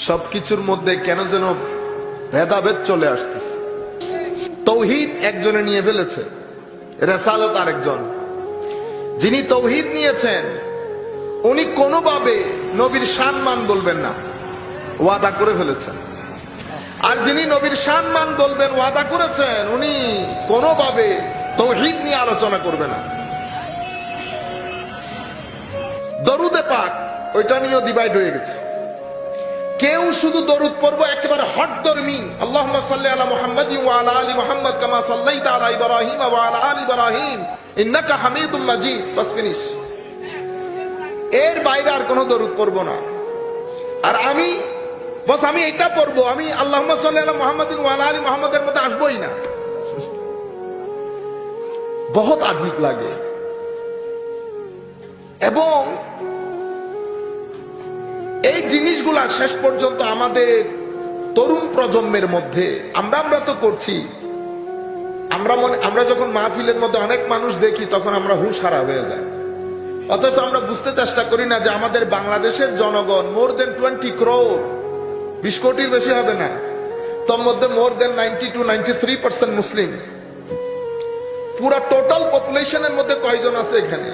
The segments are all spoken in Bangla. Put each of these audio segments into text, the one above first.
সবকিছুর মধ্যে কেন যেন ভেদাভেদ চলে আসতেছে। তৌহিদ একজনে নিয়ে ফেলেছে, রেসালত আরেকজন। যিনি তৌহিদ নিয়েছেন উনি কোনোভাবে নবীর সম্মান বলবেন না, ওয়াদা করে ফেলেছেন। আর যিনি নবীর সম্মান বলবেন ওয়াদা করেছেন, উনি কোনোভাবে তৌহিদ নিয়ে আলোচনা করবে না। দরুদে পাক ওইটা নিয়েও ডিভাইড হয়ে গেছে। কেউ শুধু দরুদ পড়বো একেবারে হট ধর্মী, আল্লাহুম্মা সাল্লি আলা মুহাম্মাদিন ওয়া আলা আলি মুহাম্মাদ কামা সাল্লাইতা আলা ইব্রাহিম ওয়া আলা আলি ইব্রাহিম ইন্নাকা হামিদুম মাজিদ, বাস ফিনিশ। এর বাইরে আর কোনো দরুদ পড়বো না। আর আমি এটা পড়বো, আমি আল্লাহুম্মা সাল্লি আলা মুহাম্মাদিন ওয়া আলা আলি মুহাম্মাদের মধ্যে আসবোই না। বহুত আজীব লাগে। এবং এই জিনিসগুলা শেষ পর্যন্ত আমাদের তরুণ প্রজন্মের মধ্যে আমরা তো করছি। আমরা যখন মাহফিলের মধ্যে অনেক মানুষ দেখি তখন আমরা হুঁশ হারা হয়ে যায়। অথচ আমরা বুঝতে চেষ্টা করি না যে আমাদের বাংলাদেশের জনগণ মোর দেন 20 crore, 20 কোটির বেশি হবে না, তোর মধ্যে মোর দেন 90 to 93% মুসলিম। পুরা টোটাল পপুলেশনের মধ্যে কয়জন আছে এখানে?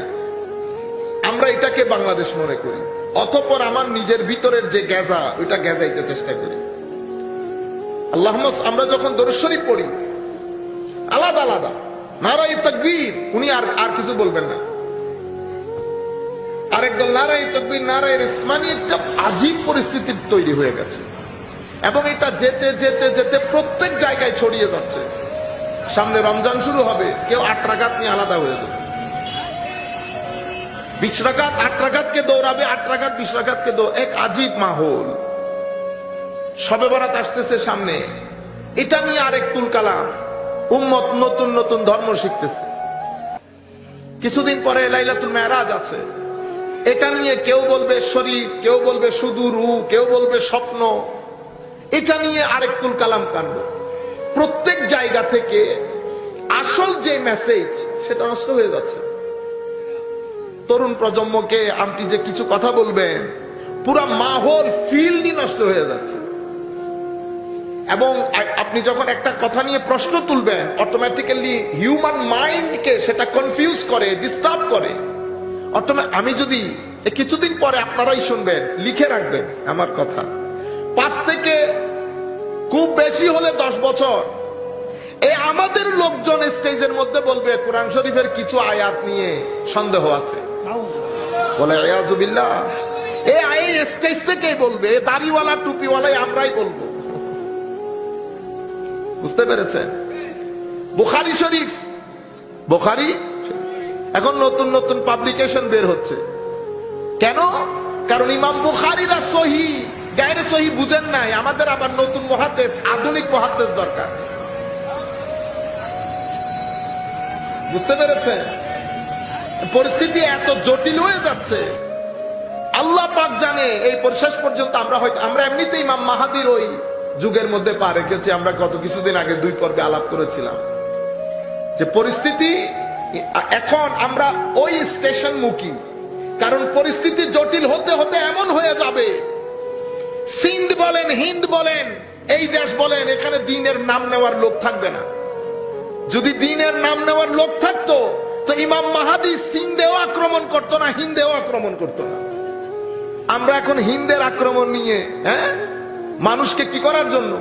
আমরা এটাকে বাংলাদেশ মনে করি, অতঃপর আমার নিজের ভিতরের যে গেজা ওইটা গেজাইতে চেষ্টা করি। আল্লাহুম্মা, আমরা যখন দরুদ শরীফ পড়ি আলাদা আলাদা নারায়ে তাকবীর, উনি আর কিছু বলবেন না। আরেকদল নারায়ে তাকবীর নারায়ে রিসক, মানে একটা আজীব পরিস্থিতি তৈরি হয়ে গেছে। এবং এটা যেতে যেতে যেতে প্রত্যেক জায়গায় ছড়িয়ে যাচ্ছে। সামনে রমজান শুরু হবে, কেউ 8 রাকাত নিয়ে আলাদা হয়ে যাবে। 20 রাকাত 8 রাকাতকে দৌড়াবে, 8 রাকাত 20 রাকাতকে এক আজীব মাহৌল। শবে বরাত আসতেছে সামনে, এটা নিয়ে আরেক তুল কালাম। উম্মত নতুন নতুন ধর্ম শিখতেছে। কিছুদিন পরে লাইলাতুল মেরাজ আছে, এটা নিয়ে কেউ বলবে শরীর, কেউ বলবে শুধু রূহ, কেউ বলবে স্বপ্ন। এটা নিয়ে আরেক তুল কালাম কাণ্ড। প্রত্যেক জায়গা থেকে আসল যে মেসেজ সেটা নষ্ট হয়ে যাচ্ছে। তরুণ প্রজন্মকে আপনি যে কিছু কথা বলবেন, পুরা মাহৌল ফিল্ডই নষ্ট হয়ে যাচ্ছে। এবং আপনি যখন একটা কথা নিয়ে প্রশ্ন তুলবেন, অটোমেটিক্যালি হিউম্যান মাইন্ডকে সেটা কনফিউজ করে, ডিস্টার্ব করে। আমি যদি কিছুদিন পরে আপনারাই শুনবেন, লিখে রাখবেন আমার কথা, 5 থেকে খুব বেশি হলে 10 বছর এই আমাদের লোকজন স্টেজের মধ্যে বলবে কোরআন শরীফের কিছু আয়াত নিয়ে সন্দেহ আছে, বলে আয়াযু বিল্লাহ। এই স্টেজ থেকেই বলবে, দাড়িওয়ালা টুপিওয়ালাই আমরাই বলবো। বুঝতে পেরেছেন? বুখারী শরীফ, বুখারী এখন নতুন নতুন পাবলিকেশন বের হচ্ছে। কেন? কারণ ইমাম বুখারীরা সহিহ গায়রে সহিহ বুঝেন নাই। আমাদের আবার নতুন মুহাদ্দিস, আধুনিক মুহাদ্দিস দরকার। বুঝতে পেরেছেন? পরিস্থিতি এত জটিল হয়ে যাচ্ছে, আল্লাহ পাক জানে। এই শেষ পর্যন্ত আমরা এমনিতেই ইমাম মাহাদির ওই যুগের মধ্যে পা রেখেছি। আমরা গত কিছুদিন আগে 2 পর্বে আলাপ করেছিলাম যে পরিস্থিতি এখন আমরা ওই স্টেশন মুখী। কারণ পরিস্থিতি জটিল হতে হতে এমন হয়ে যাবে, সিন্ধ বলেন, হিন্দ বলেন, এই দেশ বলেন, এখানে দ্বীনের নাম নেওয়ার লোক থাকবে না। যদি দ্বীনের নাম নেওয়ার লোক থাকতো তো ইমাম মাহাদি সিন্ধেও আক্রমণ করতো না, হিন্দেও আক্রমণ করতো না। আমরা এখন হিন্দের আক্রমণ নিয়ে, মানুষকে কি করার জন্য?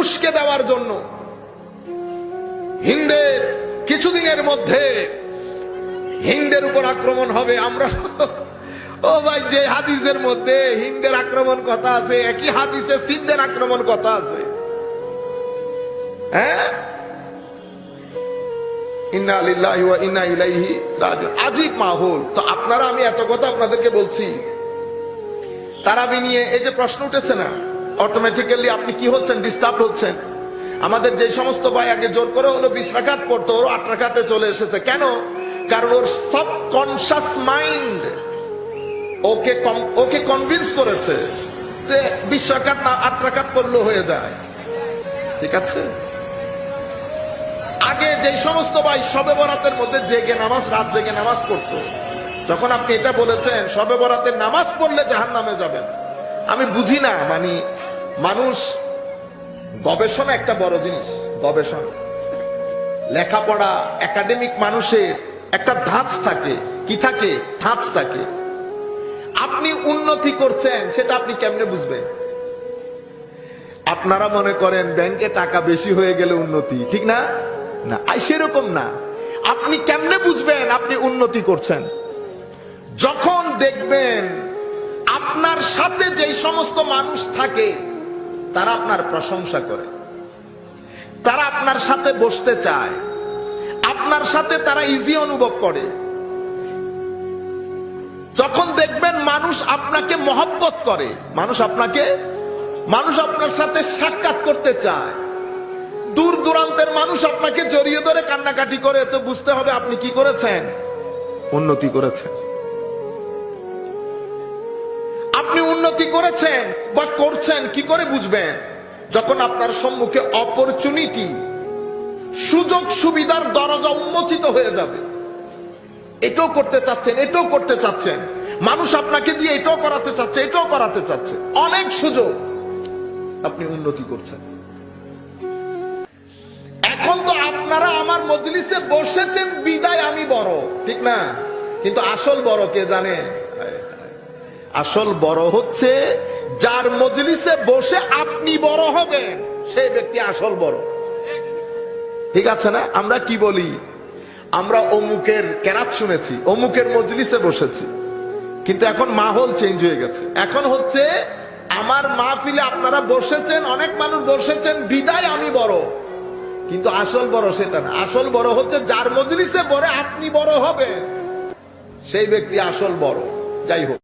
উস্কে দেওয়ার জন্য। হিন্দের কিছুদিনের মধ্যে হিন্দের উপর আক্রমণ হবে। আমরা ও ভাই, যে হাদিসের মধ্যে হিন্দের আক্রমণ কথা আছে, একই হাদিসে সিন্ধের আক্রমণ কথা আছে। ইন্না লিল্লাহি ওয়া ইন্না ইলাইহি রাজিউন। আজীব মাহৌল। তো আপনারা, আমি এত কথা আপনাদেরকে বলছি, তারাবি নিয়ে এই যে প্রশ্ন উঠেছে না, অটোমেটিক্যালি আপনি কি হচ্ছেন? ডিস্টার্ব হচ্ছেন। আমাদের যে সমস্ত ভাই আগে জোর করে হলো 20 রাকাত পড়তো, ওর 8 রাকাতে চলে এসেছে। কেন? কারণ ওর সাবকনশিয়াস মাইন্ড ওকে কনভিন্স করেছে যে 20 রাকাত না 8 রাকাত পড়লেও হয়ে যায়। ঠিক আছে? আগে যে সমস্ত ভাই শবে বরাতের মধ্যে জেগে নামাজ, রাত জেগে নামাজ পড়তো, যখন আপনি এটা বলেছেন শবে বরাতের নামাজ পড়লে জাহান্নামে যাবেন, আমি বুঝি না, মানে মানুষ গবেষণা একটা বড় জিনিস, গবেষণা লেখাপড়া একাডেমিক মানুষের একটা ধাঁচ থাকে, কি থাকে, ধাঁচ থাকে। আপনি উন্নতি করছেন সেটা আপনি কেমনে বুঝবেন? আপনারা মনে করেন ব্যাংকে টাকা বেশি হয়ে গেলে উন্নতি, ঠিক না? না, সেরকম না। আপনি কেমনে বুঝবেন আপনি উন্নতি করছেন? যখন দেখবেন আপনার সাথে যে সমস্ত মানুষ থাকে তারা আপনার প্রশংসা করে, তারা আপনার সাথে বসতে চায়, আপনার সাথে তারা ইজি অনুভব করে। যখন দেখবেন মানুষ আপনাকে মহব্বত করে, মানুষ আপনার সাথে সাক্ষাৎ করতে চায়, দূর দূরান্তের মানুষ আপনাকে জড়িয়ে ধরে কান্নাকাটি করে, তো বুঝতে হবে আপনি কি করেছেন, উন্নতি করেছেন। আপনি উন্নতি করেছেন বা করছেন কি করে বুঝবেন? যখন আপনার সম্মুখে অপরচুনিটি, সুযোগ সুবিধার দরজা উন্মোচিত হয়ে যাবে। এটাও করতে চাচ্ছেন, এটাও করতে চাচ্ছেন, মানুষ আপনাকে দিয়ে এটাও করাতে চাচ্ছে, এটাও করাতে চাচ্ছে, অনেক সুযোগ, আপনি উন্নতি করছেন। এখন তো আপনারা আমার মজলিসে বসেছেন বিদায় আমি বড়, ঠিক না? কিন্তু আসল বড় কে জানেন? আসল বড় হচ্ছে যার মজলিসে বসে আপনি বড় হবেন, সেই ব্যক্তি আসল বড়। ঠিক আছে না? আমরা কি বলি, আমরা অমুকের কেরাত শুনেছি, অমুকের মজলিসে বসেছি, কিন্তু এখন মাহল চেঞ্জ হয়ে গেছে। এখন হচ্ছে আমার মাহফিলে আপনারা বসেছেন, অনেক মানুষ বসেছেন বিদায় আমি বড়, কিন্তু আসল বড় সেটা না। আসল বড় হচ্ছে যার মজলিসে বড় আপনি বড় হবেন, সেই ব্যক্তি আসল বড়। যাই হোক।